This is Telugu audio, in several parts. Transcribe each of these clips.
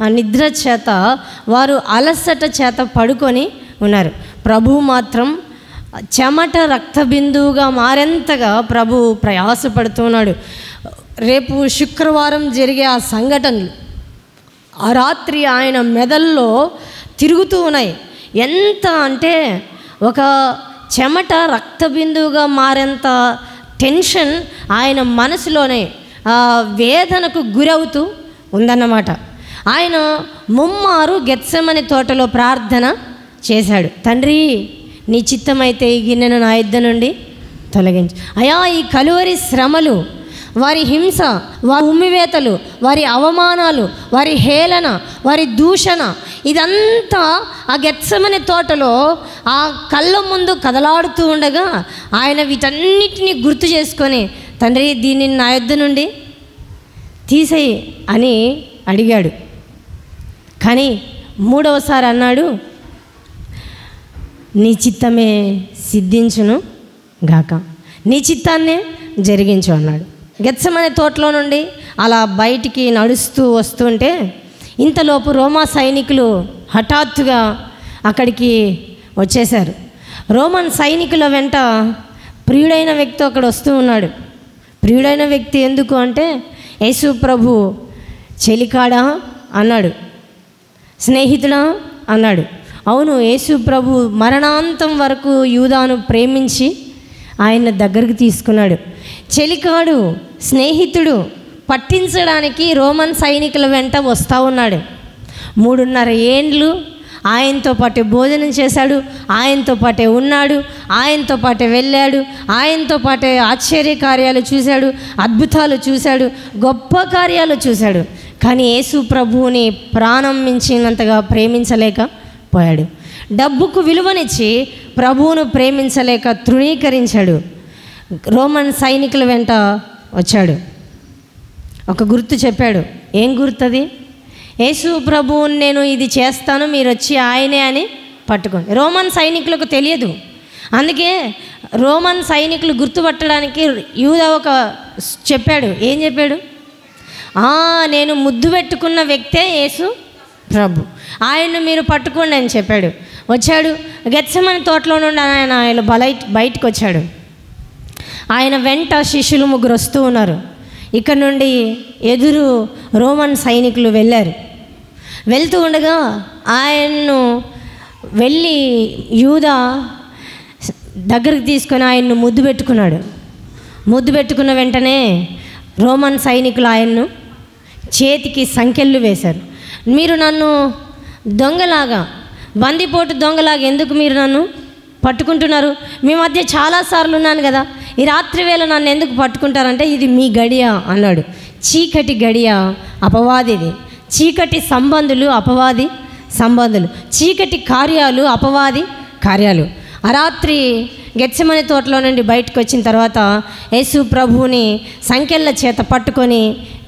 ఆ నిద్ర చేత వారు అలసట చేత పడుకొని ఉన్నారు. ప్రభువు మాత్రం చెమట రక్త బిందువుగా మారేంతగా ప్రభు ప్రయాసపడుతున్నాడు. రేపు శుక్రవారం జరిగే ఆ సంఘటనలు ఆ రాత్రి ఆయన మెదల్లో తిరుగుతూ ఉన్నాయి. ఎంత అంటే ఒక చెమట రక్త బిందువుగా మారేంత టెన్షన్ ఆయన మనసులోనే వేదనకు గురవుతూ ఉందన్నమాట. ఆయన ముమ్మారు గెత్సెమని తోటలో ప్రార్థన చేశాడు. తండ్రి, నీ చిత్తమైతే ఈ గిన్నెను నా యొద్ద నుండి తొలగించు. అయా, ఈ కలువరి శ్రమలు, వారి హింస, వారి ఉమ్మివేతలు, వారి అవమానాలు, వారి హేళన, వారి దూషణ, ఇదంతా ఆ గెత్సెమని తోటలో ఆ కళ్ళ ముందు కదలాడుతూ ఉండగా ఆయన వీటన్నిటిని గుర్తు చేసుకొని, తండ్రి, దీనిని నా యొద్ద నుండి తీసేయి అని అడిగాడు. కానీ మూడవసారి అన్నాడు, నీ చిత్తమే సిద్ధించును గాక, నీ చిత్తాన్నే జరిగించు అన్నాడు. గెత్సెమని తోటలో నుండి అలా బయటికి నడుస్తూ వస్తుంటే ఇంతలోపు రోమా సైనికులు హఠాత్తుగా అక్కడికి వచ్చేశారు. రోమన్ సైనికుల వెంట ప్రియుడైన వ్యక్తి అక్కడ వస్తూ ఉన్నాడు. ప్రియుడైన వ్యక్తి ఎందుకు అంటే, యేసు ప్రభు చెలికాడా అన్నాడు, స్నేహితుడా అన్నాడు. అవును, యేసు ప్రభు మరణాంతం వరకు యూదాను ప్రేమించి ఆయన దగ్గరికి తీసుకున్నాడు. చెలికాడు, స్నేహితుడు పట్టించడానికి రోమన్ సైనికుల వెంట వస్తూ ఉన్నాడు. 3.5 ఏండ్లు ఆయనతో పాటే భోజనం చేశాడు, ఆయనతో పాటే ఉన్నాడు, ఆయనతో పాటే వెళ్ళాడు, ఆయనతో పాటే ఆశ్చర్య కార్యాలు చూశాడు, అద్భుతాలు చూశాడు, గొప్ప కార్యాలు చూశాడు. కానీ యేసు ప్రభువుని ప్రాణం మించినంతగా ప్రేమించలేకపోయాడు. డబ్బుకు విలువనిచ్చి ప్రభువును ప్రేమించలేక తృణీకరించాడు. రోమన్ సైనికుల వెంట వచ్చాడు. ఒక గుర్తు చెప్పాడు. ఏం గుర్తది? యేసు ప్రభువుని నేను ఇది చేస్తాను, మీరు వచ్చి ఆయనే అని పట్టుకోండి. రోమన్ సైనికులకు తెలియదు. అందుకే రోమన్ సైనికులు గుర్తుపట్టడానికి యూదా ఒక చెప్పాడు. ఏం చెప్పాడు? నేను ముద్దు పెట్టుకున్న వ్యక్తే యేసు ప్రభు, ఆయన్ను మీరు పట్టుకోండి అని చెప్పాడు. వచ్చాడు. గెత్సెమని తోటలో నుండి ఆయన బయటకు వచ్చాడు. ఆయన వెంట శిష్యులు 3 వస్తూ ఉన్నారు. ఇక్కడ నుండి ఎదురు రోమన్ సైనికులు వెళ్ళారు. వెళ్తూ ఉండగా ఆయన్ను వెళ్ళి యూదా దగ్గరికి తీసుకొని ఆయన్ను ముద్దు పెట్టుకున్నాడు. ముద్దు పెట్టుకున్న వెంటనే రోమన్ సైనికులు ఆయన్ను చేతికి సంకెళ్ళు వేశారు. మీరు నన్ను దొంగలాగా, బందిపోటు దొంగలాగా ఎందుకు మీరు నన్ను పట్టుకుంటున్నారు? మీ మధ్య చాలాసార్లు ఉన్నాను కదా, ఈ రాత్రి వేళ నన్ను ఎందుకు పట్టుకుంటారంటే, ఇది మీ గడియ అన్నాడు. చీకటి గడియ అపవాదిది, చీకటి సంబంధులు అపవాది సంబంధులు, చీకటి కార్యాలు అపవాది కార్యాలు. ఆ రాత్రి గెత్సెమని తోటలో నుండి బయటకు వచ్చిన తర్వాత యేసు ప్రభువుని సంకెళ్ళ చేత పట్టుకొని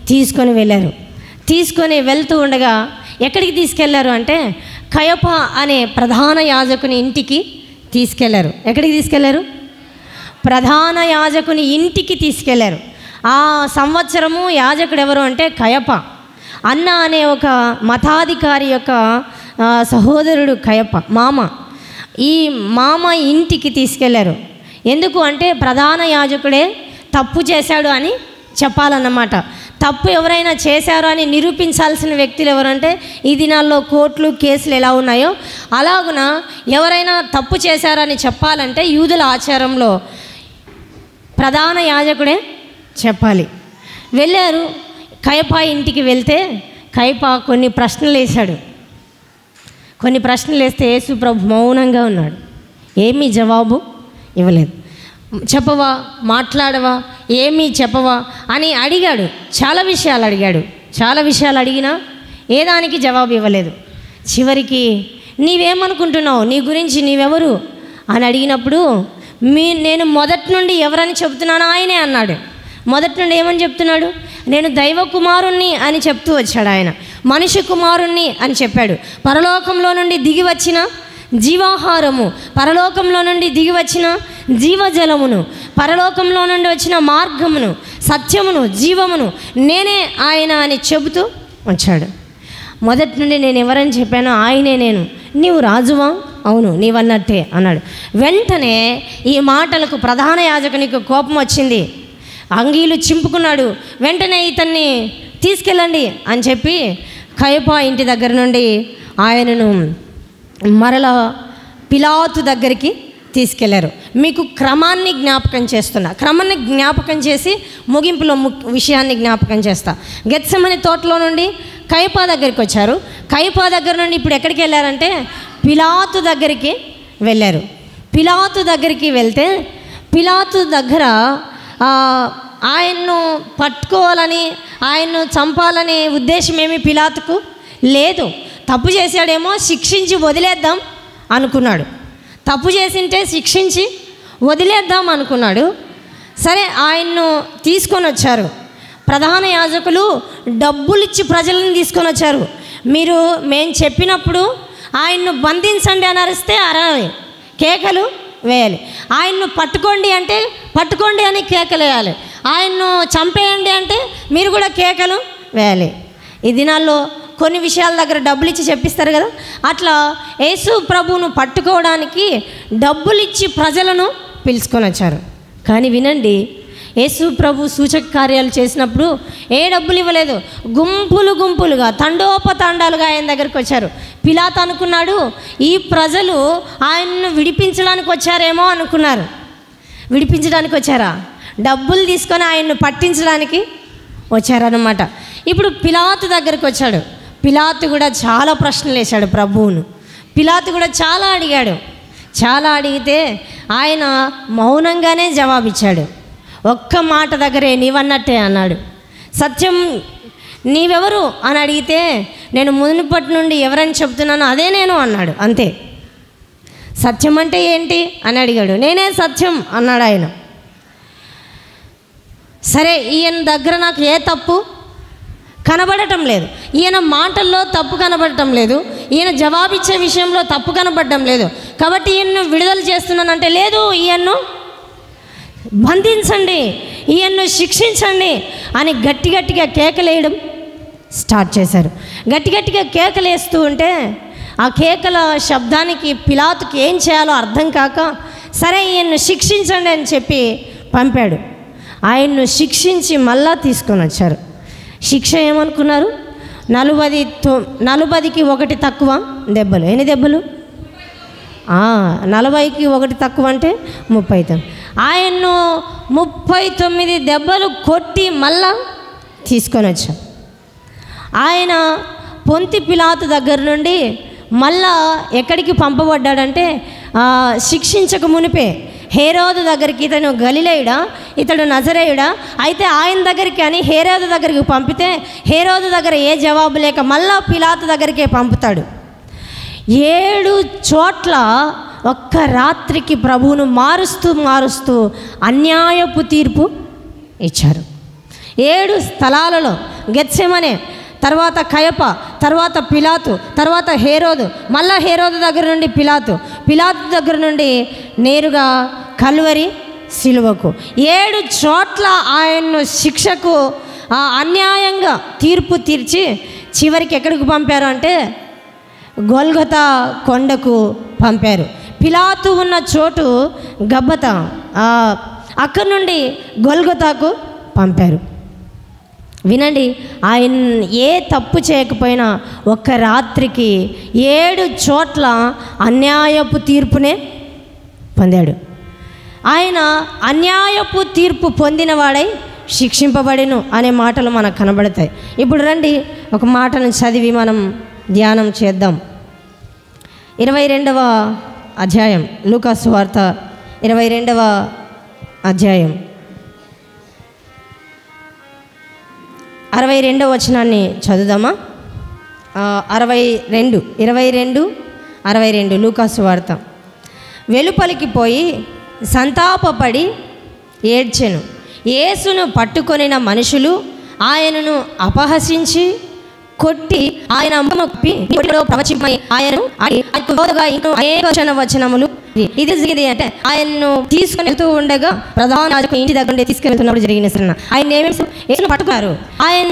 తీసుకొని వెళ్ళారు. తీసుకొని వెళ్తూ ఉండగా ఎక్కడికి తీసుకెళ్లారు అంటే, కయప అనే ప్రధాన యాజకుని ఇంటికి తీసుకెళ్లారు. ఎక్కడికి తీసుకెళ్లారు? ప్రధాన యాజకుని ఇంటికి తీసుకెళ్లారు. ఆ సంవత్సరము యాజకుడు ఎవరు అంటే కయప. అన్న అనే ఒక మతాధికారి యొక్క సహోదరుడు కయప, మామ. ఈ మామ ఇంటికి తీసుకెళ్లారు. ఎందుకు అంటే ప్రధాన యాజకుడే తప్పు చేశాడు అని చెప్పాలన్నమాట. తప్పు ఎవరైనా చేశారు అని నిరూపించాల్సిన వ్యక్తులు ఎవరంటే, ఈ దినాల్లో కోర్టులు కేసులు ఎలా ఉన్నాయో అలాగున ఎవరైనా తప్పు చేశారని చెప్పాలంటే యూదుల ఆచారంలో ప్రధాన యాజకుడే చెప్పాలి. వెళ్ళారు. కయప ఇంటికి వెళ్తే కయప కొన్ని ప్రశ్నలు వేశాడు. కొన్ని ప్రశ్నలు వేస్తే యేసు ప్రభు మౌనంగా ఉన్నాడు. ఏమీ జవాబు ఇవ్వలేదు. చెప్పవా, మాట్లాడవా, ఏమీ చెప్పవా అని అడిగాడు. చాలా విషయాలు అడిగినా ఏ దానికి జవాబు ఇవ్వలేదు. చివరికి నీవేమనుకుంటున్నావు, నీ గురించి నీవెవరు అని అడిగినప్పుడు, నేను మొదటి నుండి ఎవరని చెప్తున్నాను ఆయనే అన్నాడు. మొదటి నుండి ఏమని చెప్తున్నాడు? నేను దైవ కుమారుణ్ణి అని చెప్తూ వచ్చాడు. ఆయన మనిషి కుమారుణ్ణి అని చెప్పాడు. పరలోకంలో నుండి దిగి వచ్చిన జీవాహారము, పరలోకంలో నుండి దిగి వచ్చిన జీవజలమును, పరలోకంలో నుండి వచ్చిన మార్గమును, సత్యమును, జీవమును నేనే ఆయన అని చెబుతూ వచ్చాడు. మొదటి నుండి నేను ఎవరని చెప్పానో ఆయనే నేను. నీవు రాజువా? అవును, నీవన్నట్టే అన్నాడు. వెంటనే ఈ మాటలకు ప్రధాన యాజకునికి కోపం వచ్చింది. అంగీలు చింపుకున్నాడు. వెంటనే ఇతన్ని తీసుకెళ్ళండి అని చెప్పి కయప ఇంటి దగ్గర నుండి ఆయనను మరలా పిలాతు దగ్గరికి తీసుకెళ్లారు. మీకు క్రమాన్ని జ్ఞాపకం చేస్తున్నా, క్రమాన్ని జ్ఞాపకం చేసి ముగింపులో విషయాన్ని జ్ఞాపకం చేస్తా. గెత్సెమనే తోటలో నుండి కయప దగ్గరికి వచ్చారు. కయప దగ్గర నుండి ఇప్పుడు ఎక్కడికి వెళ్ళారంటే పిలాతు దగ్గరికి వెళ్ళారు. పిలాతు దగ్గరికి వెళ్తే పిలాతు దగ్గర ఆయన్ను పట్టుకోవాలని, ఆయన్ను చంపాలనే ఉద్దేశం ఏమీ పిలాతుకు లేదు. తప్పు చేశాడేమో, శిక్షించి వదిలేద్దాం అనుకున్నాడు. తప్పు చేసింటే శిక్షించి వదిలేద్దాం అనుకున్నాడు. సరే, ఆయన్ను తీసుకొని వచ్చారు. ప్రధాన యాజకులు డబ్బులు ఇచ్చి ప్రజలను తీసుకొని వచ్చారు. మేము చెప్పినప్పుడు ఆయన్ను బంధించండి అని అరిస్తే అరాలి, కేకలు వేయాలి. ఆయన్ను పట్టుకోండి అంటే పట్టుకోండి అని కేకలు వేయాలి. ఆయన్ను చంపేయండి అంటే మీరు కూడా కేకలు వేయాలి. ఈ దినాల్లో కొన్ని విషయాల దగ్గర డబ్బులు ఇచ్చి చెప్పిస్తారు కదా, అట్లా యేసు ప్రభువును పట్టుకోవడానికి డబ్బులు ఇచ్చి ప్రజలను పిలుచుకొని వచ్చారు. కానీ వినండి, యేసు ప్రభు సూచక కార్యాలు చేసినప్పుడు ఏ డబ్బులు ఇవ్వలేదు. గుంపులు గుంపులుగా, తండోపతండాలుగా ఆయన దగ్గరికి వచ్చారు. పిలాతు అనుకున్నాడు ఈ ప్రజలు ఆయన్ను విడిపించడానికి వచ్చారేమో అనుకున్నారు. విడిపించడానికి వచ్చారా? డబ్బులు తీసుకొని ఆయన్ను పట్టించడానికి వచ్చారన్నమాట. ఇప్పుడు పిలాతు దగ్గరికి వచ్చాడు. పిలాతు కూడా చాలా ప్రశ్నలు వేశాడు ప్రభువును. పిలాతు కూడా చాలా అడిగాడు. చాలా అడిగితే ఆయన మౌనంగానే జవాబిచ్చాడు. ఒక్క మాట దగ్గరే నీవన్నట్టే అన్నాడు. సత్యం నీవెవరు అని అడిగితే నేను మునుపటి నుండి ఎవరని చెప్తున్నానో అదే నేను అన్నాడు. అంతే. సత్యం అంటే ఏంటి అని అడిగాడు. నేనే సత్యం అన్నాడు ఆయన. సరే, ఈయన దగ్గర నాకు ఏ తప్పు కనబడటం లేదు. ఈయన మాటల్లో తప్పు కనబడటం లేదు. ఈయన జవాబిచ్చే విషయంలో తప్పు కనబడటం లేదు. కాబట్టి ఈయన్ను విడుదల చేస్తున్నానంటే లేదు, ఈయన్ను బంధించండి, ఈయన్ను శిక్షించండి అని గట్టి గట్టిగా కేకలేయడం స్టార్ట్ చేశారు. గట్టి గట్టిగా కేకలు వేస్తూ ఉంటే ఆ కేకల శబ్దానికి పిలాతుకి ఏం చేయాలో అర్థం కాక సరే ఈయన్ను శిక్షించండి అని చెప్పి పంపాడు. ఆయన్ను శిక్షించి మళ్ళా తీసుకొని వచ్చారు. శిక్ష ఏమనుకున్నారు? 40కి 1 తక్కువ దెబ్బలు. ఎన్ని దెబ్బలు? 40కి 1 తక్కువ అంటే 39. ఆయన్ను 39 దెబ్బలు కొట్టి మళ్ళా తీసుకొని వచ్చారు. ఆయన పొంతి పిలాతు దగ్గర నుండి మళ్ళా ఎక్కడికి పంపబడ్డాడంటే శిక్షించక మునిపే హేరోదు దగ్గరికి, ఇతను గలిలేయుడా, ఇతడు నజరేయుడా, అయితే ఆయన దగ్గరికి అని హేరోదు దగ్గరికి పంపితే హేరోదు దగ్గర ఏ జవాబు లేక మళ్ళా పిలాతు దగ్గరికే పంపుతాడు. 7 చోట్ల ఒక్క రాత్రికి ప్రభువును మారుస్తూ అన్యాయపు తీర్పు ఇచ్చారు. 7 స్థలాలలో గెత్సెమనే, తర్వాత కయప, తర్వాత పిలాతు, తర్వాత హేరోదు, మళ్ళా హేరోదు దగ్గర నుండి పిలాతు దగ్గర నుండి నేరుగా కల్వరి సిలువకు 7 చోట్ల ఆయన్ను శిక్షకు అన్యాయంగా తీర్పు తీర్చి చివరికి ఎక్కడికి పంపారు అంటే గొల్గొతా కొండకు పంపారు. పిలాతు ఉన్న చోటు గబ్బతా, అక్కడి నుండి గొల్గొతాకు పంపారు. వినండి, ఆయన ఏ తప్పు చేయకపోయినా ఒక్క రాత్రికి 7 చోట్ల అన్యాయపు తీర్పునే పొందాడు. ఆయన అన్యాయపు తీర్పు పొందినవాడై శిక్షింపబడిను అనే మాటలు మనకు కనబడతాయి. ఇప్పుడు రండి ఒక మాటను చదివి మనం ధ్యానం చేద్దాం. 22వ అధ్యాయం, లూకా సువార్త 22వ అధ్యాయం 62వ వచనాన్ని చదువుదామా? 22 లూకా సువార్త. వెలుపలికి పోయి సంతాపపడి ఏడ్చెను. యేసును పట్టుకొనిన మనుషులు ఆయనను అపహసించి కొట్టి ఆయన ప్రవచింపై ఆయనను వచనములు ఇది అంటే ఆయన్ను తీసుకుని వెళ్తూ ఉండగా ప్రధాన యాజకుడు ఇంటి దగ్గర తీసుకెళ్తున్నప్పుడు జరిగిన ఆయన యేసును పట్టుకున్నారు. ఆయన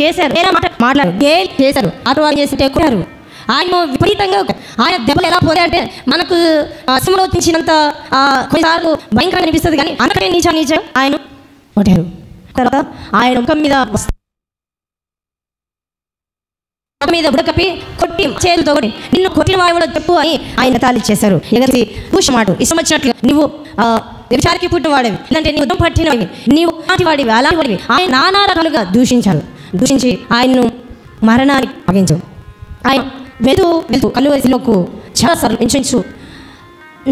చేశారు, వేరే మాట్లాడారు, గేలి చేశారు, అటు చేసి కొట్టారు. ఆయన విపరీతంగా ఆయన దెబ్బలు ఎలా పోయాయంటే మనకు అసంలో తీసినంత కొన్నిసార్లు భయంకరంగా అనిపిస్తుంది, కానీ అంతకంటే నీచ ఆయన కొట్టారు. తర్వాత ఆయన ముఖం మీద బుడకపి కొట్టి చేతులతో కొట్టి నిన్ను కొట్టిన వాడు చెప్పు అని ఆయన తాళిచ్చేశారు. ఎగసి కూర్చోమాట ఇష్టం వచ్చినట్లు నువ్వు వ్యభిచారికి పుట్టినవాడివి, లేదంటే నీవు పట్టినవి, నీవు అలాంటి వాడివి, అలాంటి వాడివి ఆయన నానా రకాలుగా దూషించి ఆయన్ను మరణానికి అప్పగించారు. ఆయన వెళ్తూ కలువరిలోకి చాలాసార్లు ఇంచు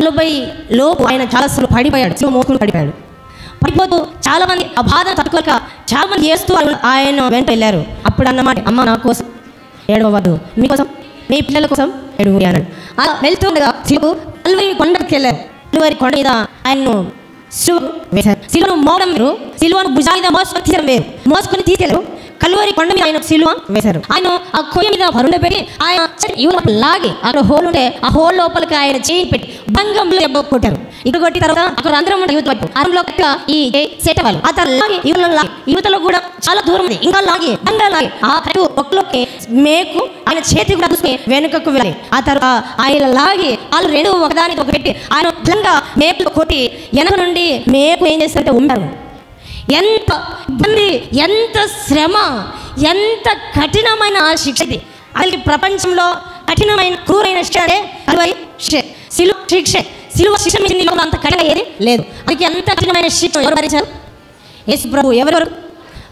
40 లోపు ఆయన చాలాసార్లు పడిపోయాడు, మోకులు పడిపోతూ చాలామంది ఆ బాధను తట్టుకోక చాలామంది చేస్తూ ఆయన వెంట వెళ్ళారు. అప్పుడు అన్నమాట, అమ్మ నా కోసం ఏడవద్దు, మీకోసం మీ పిల్లల కోసం ఏడువు అన్నాడు. అలా వెళ్తుండగా కలువరి కొండకి వెళ్ళారు. కలువరి కొండ మీద ఆయన్ను వేశారు. సిలువను మోగడం వేరు, సిలువను భుజాల మీద మోసుకొని తీసుకెళ్ళారు. కలువరి కొండ మీద ఆయన సిలువ వేశారు. ఆయన ఆ కొయ్య మీద పరుండ పెట్టి ఆయన లాగి అక్కడ హోల్ ఉంటే ఆ హోల్ లోపలికి ఆయన చేయి పెట్టి బంగంలో దెబ్బ కొట్టారు. ఇక్కడ కొట్టిన తర్వాత అక్కడ అందరం యువత వైపు అరంలో ఈ సెట్ వాళ్ళు ఆ తర్వాత లాగి యువతలో కూడా చాలా దూరం ఉంది, ఇంకా లాగి ఆ కట్టు ఒక్కలోకి మేకు ఆయన చేతి కూడా చూసుకుని వెనుకకు వెళ్ళాలి. ఆ తర్వాత ఆయన లాగి వాళ్ళు రెండు ఒకదానికి ఒక పెట్టి ఆయన బలంగా మేకులు కొట్టి వెనక నుండి మేకు ఏం చేస్తారంటే ఉమ్మారు. ఎంత ఇబ్బంది, ఎంత శ్రమ, ఎంత కఠినమైన శిక్ష ఇది. అసలు ప్రపంచంలో కఠినమైన క్రూరైన శిక్ష అంటే సిలువ శిక్ష మీద అంత కఠిన ఏది లేదు. అందుకే ఎంత కఠినమైన శిక్ష ఎవరు భరించారు? యేసు ప్రభు ఎవరెవరు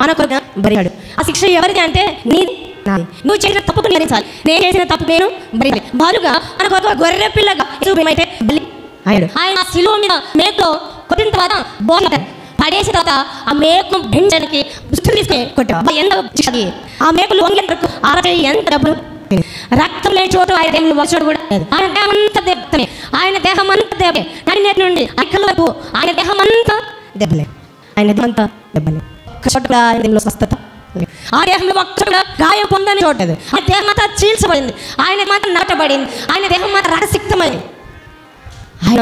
అనకొరగా భరించాడు. ఆ శిక్ష ఎవరిది అంటే నీది నాది. నువ్వు చేసిన తప్పుకు భరించాలి, నేను చేసిన తప్పు నేను భరించాలి. బాలుగా అనకొరగా గొర్రె పిల్లగా ఏమైతే బలి అయ్యాడు. ఆయన సిలువ మీద మేకులో కొట్టిన తర్వాత బోధ పడేసిన తర్వాత ఆ మేకు బెంచడానికి దుస్తులు తీసుకుని కొట్టాడు. ఎంత ఆ మేకులు వంగేందుకు ఎంత డబ్బులు, రక్తం లేని చోటు ఆయన దేహంలో వచ్చాడు కూడా లేదు. ఆయన దేహం అంతా దెబ్బతమే, ఆయన దేహం అంతా దెబ్బలే, నడినేటి నుండి అక్కల వరకు ఆయన దేహం అంతా దెబ్బలే, ఆయన దేహం అంతా దెబ్బలే. చోట ఆయన దేహంలో స్వస్థత, ఆ దేహంలో ఒక్కడ గాయం పొందని చూడలేదు. ఆ దేహం అంతా చీల్చబడింది, ఆయన మాత్రం నాటబడింది, ఆయన దేహం మాత్రం రహసిక్తమైంది. ఆయన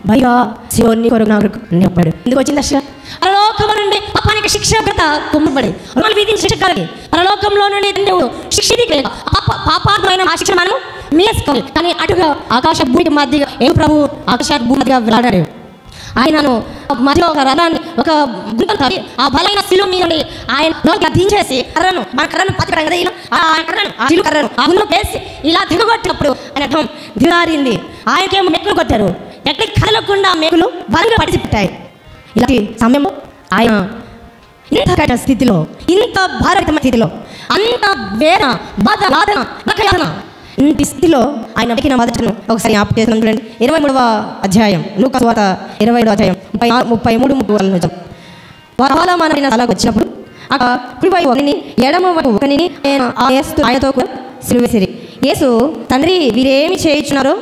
భయ శివుని కొరకు నా కొరకు నిలబడు. ఎందుకు వచ్చింది అసలు? పరలోకము నుండి పాపానికి శిక్ష కుమ్మబడి మనం విధించిన శిక్ష కలిగి పరలోకంలో నుండి శిక్ష పాపాత్మైన ఆ శిక్ష మనం మేసుకోవాలి. కానీ అటుగా ఆకాశ భూమికి మధ్యగా ఏ ప్రభు ఆకాశ భూమి మధ్యగా వెళ్ళాడు. ఆయనను మధ్య ఒక రథాన్ని ఒక గుంటను తవ్వి ఆ బలైన శిలువ మీద ఆయన దించేసి మన కర్రను పత్తి కదా ఇలా ఆ గుండెలో వేసి ఇలా దిగగొట్టినప్పుడు ఆయన దిగారింది. ఆయనకేమో మెక్కులు కొట్టారు, ఎక్కడికి కదలకుండా మేకులు బలంగా పడిచిపెట్టాయి. ఇలాంటి సమయంలో ఆయన ఇంత కఠిన స్థితిలో, ఇంత భారతమైన స్థితిలో, అంత వేదన బాధ ఇంటి స్థితిలో ఆయన వెతికిన మొదటను ఒకసారి జ్ఞాపకం చేస్తున్నాం. చూడండి 23వ అధ్యాయం లూకా సువార్త 27వ అధ్యాయం 33 వాహనమైన స్థలానికి వచ్చినప్పుడు అక్కడ కుడివైపు ఒకరిని ఎడమ వైపు ఒకరిని ఆయనతో కూడా సిలువేసిరి. యేసు తండ్రి వీరేమి చేయించున్నారో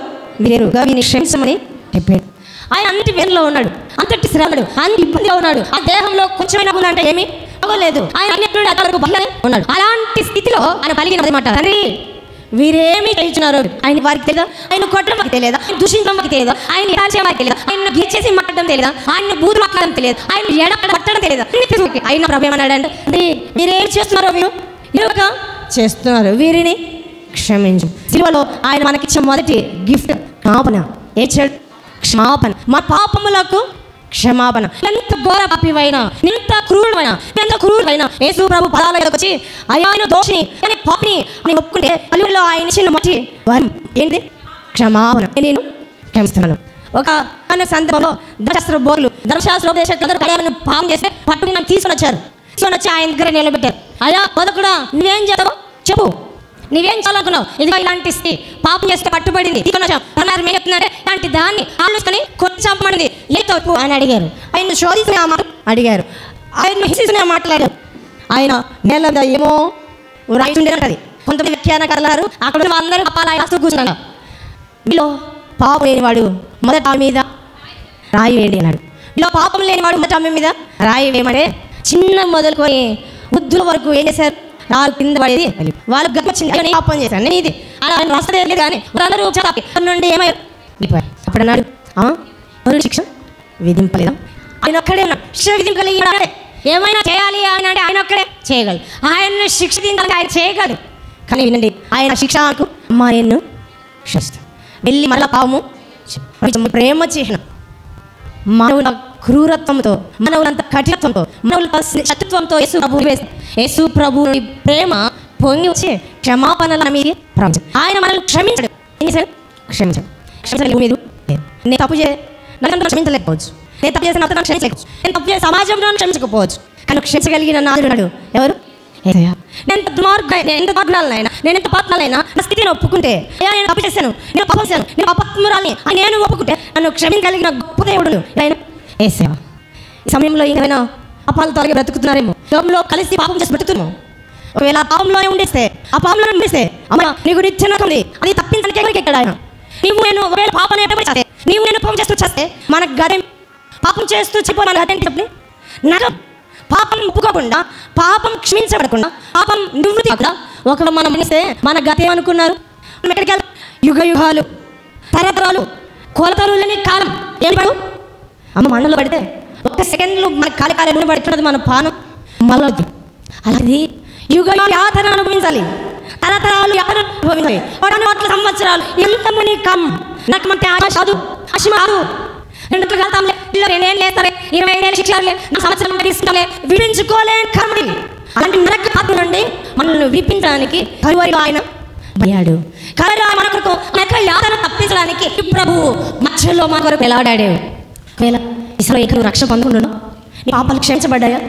వీరేరుగా వీరిని క్షమించమని చెప్పాడు. ఆయన అంతటి వేదనలో ఉన్నాడు, అంతటి శ్రమడు, అంత ఇబ్బందిగా ఉన్నాడు. ఆ దేహంలో కొంచెమైనా ఉందంటే ఏమీ అవ్వలేదు. ఆయన అన్నిటి అక్కడికి బలనే ఉన్నాడు. అలాంటి స్థితిలో ఆయన పలికిన మాట, తండ్రి వీరేమి చేయించున్నారు ఆయన వారికి తెలియదా, ఆయన కొట్టడం మాకు తెలియదా, ఆయన దూషించడం మాకు తెలియదా, ఆయన నిరాశ మాకు తెలియదా, ఆయన గీచేసి మాట్లాడడం తెలియదా, ఆయన బూతులు మాట్లాడడం తెలియదు, ఆయన పట్టడం తెలియదా. ఆయన ప్రభు ఏమన్నాడంటే వీరేం చేస్తున్నారో వీరు ఇరుగా చేస్తున్నారు, వీరిని క్షమించు. సిలువలో ఆయన మనకిచ్చే మొదటి గిఫ్ట్ క్షమాపణ. ఏడ్చాడు క్షమాపణ, మా పాపములకు క్షమాపణ. ఎంత ఘోర పాపివైనా, ఎంత క్రూరుడైనా యేసు ప్రభు పదాల దగ్గరకు వచ్చి ఆయన దోషిని అని పాపిని అని ఒప్పుకుంటే పల్లెల్లో ఆయన ఇచ్చిన మొదటి వరం ఏంటి? క్షమాపణ. నేను క్షమిస్తున్నాను. ఒక సందర్భంలో ధర్మశాస్త్రోపదేశకులందరూ కళ్యాణం పాపం చేస్తే పట్టుకుని నన్ను తీసుకొని వచ్చి ఆయన దగ్గర నిలబెట్టారు. అయ్యా మొదకుడా నువ్వేం చేస్తావు చెప్పు, నువ్వేం చాలనుకున్నావు? ఇదిగో ఇలాంటి పాపం చేస్తే పట్టుబడింది అన్నారు. మేము చెప్తున్నారే ఇలాంటి దాన్ని ఆలోచుకొని కొట్టి చంపబడింది ఏ తప్పు అని అడిగారు. ఆయన శోధించిన ఆ మాట అడిగారు, ఆయన హింసించిన మాట్లాడారు. ఆయన నేల మీద ఏమో రాయించుండేది. కొంతమంది వ్యాఖ్యానకారులు అక్కడ అందరూ పాపాలు కూర్చున్నాడు. మీలో పాపం లేనివాడు మొదట ఆమె మీద రాయి వేయండి అన్నాడు. మీలో పాపం లేనివాడు మొదట ఆమె మీద రాయి వేయమంటే చిన్న మొదలుకొని వృద్ధుల వరకు ఏం చేశారు? నాలుగు కింద పడేది వాళ్ళు గర్వచ్చింది, నేను పాపం చేశాను, నేను ఇది అలా ఆయన రాస్తలేదు. కానీ వాళ్ళందరూ నుండి ఏమయ్యారు? అప్పుడు అన్నాడు శిక్ష విధింపలేదా? ఆయన ఒక్కడే ఉన్నాడు, శిక్ష విధింపగలిగినాడే. ఏమైనా చేయాలి అని అంటే ఆయన ఒక్కడే చేయగలరు. ఆయన్ను శిక్షించాలని ఆయన చేయగలరు. కానీ వినండి, ఆయన శిక్షకు అమ్మాయిను క్షమిస్తాడు. వెళ్ళి మళ్ళీ పాము ప్రేమ చేసిన మానవుల క్రూరత్వంతో, మానవులంత కఠినత్వంతో, మానవుల శత్రుత్వంతో యేసు ప్రభుని ప్రేమ పొంగి వచ్చి క్షమాపణల మీద ప్రారంభించాడు. ఆయన మనల్ని క్షమించాడు. ఏం చేశాడు? క్షమించాడు. మీరు నేను తప్పు నన్ను క్షమించలేకపోవచ్చు, నేను తప్పు చేసిన అతను క్షమించలేకపోవచ్చు, నేను తప్పు చేసే సమాజంలో క్షమించకపోవచ్చు, కానీ క్షమించగలిగిన నాదుడు ఎవరు? నేను ఎంత దుర్మార్గురాలనైనా, నేను ఎంత పాపాలైనా నా స్థితిని ఒప్పుకుంటే, అయ్యా నేను తప్పు చేశాను, నేను పాపం చేశాను, నేను అపత్మురాలని నేను ఒప్పుకుంటే నన్ను క్షమించగలిగిన గొప్ప దేవుడు ఆయన యేసయ్య. ఈ సమయంలో ఏమైనా పాపాలు తొలగి బ్రతుకుతున్నారేమో, లోకంలో కలిసి పాపం చేసి బ్రతుకుతున్నాము. ఒకవేళ ఆ పాపంలోనే ఉండేస్తే, ఆ పాపంలోనే ఉండేస్తే అమ్మ నీకు నిత్యం ఉంది, అది తప్పించడానికి ఎక్కడ ఆయన నీవు నేను ఒకవేళ పాపం ఎప్పుడు చేస్తే, నీవు నేను పాపం చేస్తూ చేస్తే మన గదేం పాపం చేస్తూ చెప్పిన గదేంటి చెప్పి నరకం. పాపం ఒప్పుకోకుండా, పాపం క్షమించబడకుండా, పాపం నివృత్తి కాకుండా ఒకవేళ మనం మనిస్తే మన గత ఏమనుకున్నారు? మనం ఎక్కడికి వెళ్తాం? యుగ యుగాలు, తరతరాలు, కొలతరులని కాలం ఏం అమ్మ మండలో పడితే ఒక్క సెకండ్లో మన కాలి పడుతున్నది మన పానం మళ్ళీ. అలాగే యుగ యాతన అనుభవించాలి, తరతరాలు యాతన అనుభవించాలి. 100 సంవత్సరాలు ఎంతమంది కమ్ నాకు మంటే ఆశదు అసిమాదు 2 వెళ్తాంలే, 2 లేస్తారే, 25 శిక్షలే, నా సంవత్సరం తీసుకుంటాలే, విడించుకోలే కర్మని. అలాంటి నరక పాత్ర నుండి మనల్ని విడిపించడానికి కలువరిలో ఆయన పోయాడు. కలువరిలో మన కొరకు నరక యాతన తప్పించడానికి ప్రభువు మధ్యలో మన కొరకు ఎలాడాడు. ఒకవేళ ఇసలో రక్షణ పొందుకుంటున్నావు, నీ పాపాలు క్షమించబడ్డాయా?